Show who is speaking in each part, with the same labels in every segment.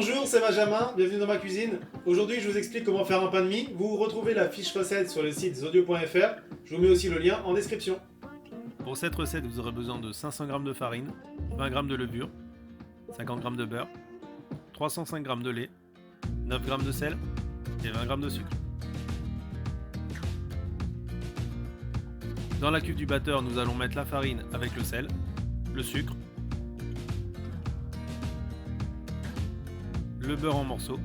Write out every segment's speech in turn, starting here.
Speaker 1: Bonjour, c'est Benjamin, bienvenue dans ma cuisine. Aujourd'hui, je vous explique comment faire un pain de mie. Vous retrouvez la fiche recette sur le site zodio.fr. Je vous mets aussi le lien en description.
Speaker 2: Pour cette recette, vous aurez besoin de 500 g de farine, 20 g de levure, 50 g de beurre, 305 g de lait, 9 g de sel et 20 g de sucre. Dans la cuve du batteur, nous allons mettre la farine avec le sel, le sucre, le beurre en morceaux,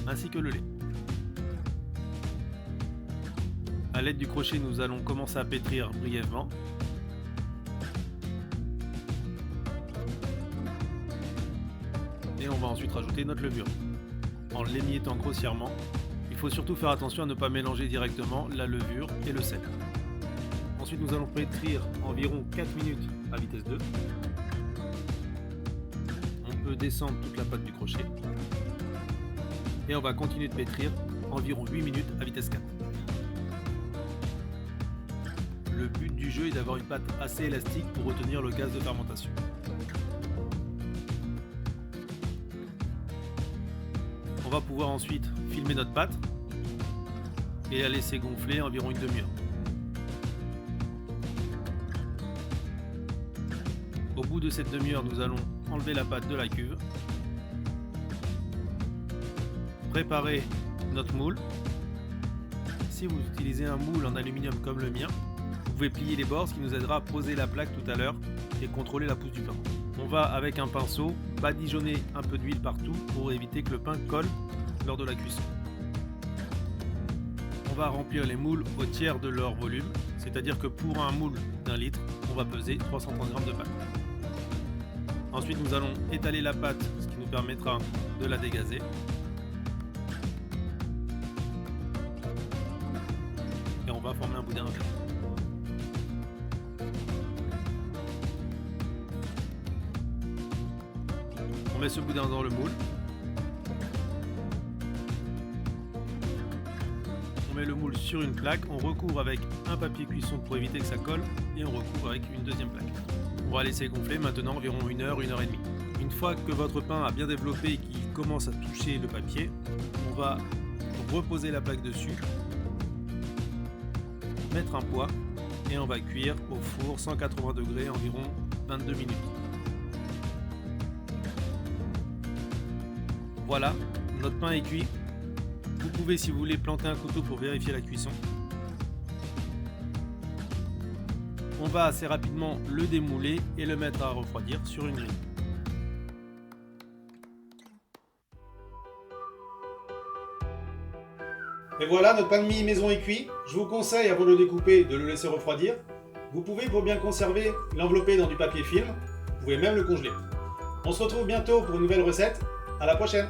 Speaker 2: ainsi que le lait. A l'aide du crochet, nous allons commencer à pétrir brièvement. Et on va ensuite rajouter notre levure, en l'émiettant grossièrement. Il faut surtout faire attention à ne pas mélanger directement la levure et le sel. Ensuite, nous allons pétrir environ 4 minutes à vitesse 2. On peut descendre toute la pâte du crochet. Et on va continuer de pétrir environ 8 minutes à vitesse 4. Le but du jeu est d'avoir une pâte assez élastique pour retenir le gaz de fermentation. On va pouvoir ensuite filmer notre pâte et la laisser gonfler environ une demi-heure. Au bout de cette demi-heure, nous allons enlever la pâte de la cuve, préparer notre moule. Si vous utilisez un moule en aluminium comme le mien, vous pouvez plier les bords, ce qui nous aidera à poser la plaque tout à l'heure et contrôler la pousse du pain. On va, avec un pinceau, badigeonner un peu d'huile partout pour éviter que le pain colle lors de la cuisson. On va remplir les moules au tiers de leur volume, c'est-à-dire que pour un moule d'1 litre, on va peser 330 g de pâte. Ensuite, nous allons étaler la pâte, ce qui nous permettra de la dégazer. Et on va former un boudin avec. On met ce boudin dans le moule. On met le moule sur une plaque, on recouvre avec un papier cuisson pour éviter que ça colle et on recouvre avec une deuxième plaque. On va laisser gonfler maintenant environ 1 heure, 1 heure et demie. Une fois que votre pain a bien développé et qu'il commence à toucher le papier, on va reposer la plaque dessus, mettre un poids et on va cuire au four 180 degrés environ 22 minutes. Voilà, notre pain est cuit. Vous pouvez, si vous voulez, planter un couteau pour vérifier la cuisson. On va assez rapidement le démouler et le mettre à refroidir sur une grille.
Speaker 1: Et voilà, notre pain de mie maison est cuit. Je vous conseille, avant de le découper, de le laisser refroidir. Vous pouvez, pour bien conserver, l'envelopper dans du papier film. Vous pouvez même le congeler. On se retrouve bientôt pour une nouvelle recette. À la prochaine!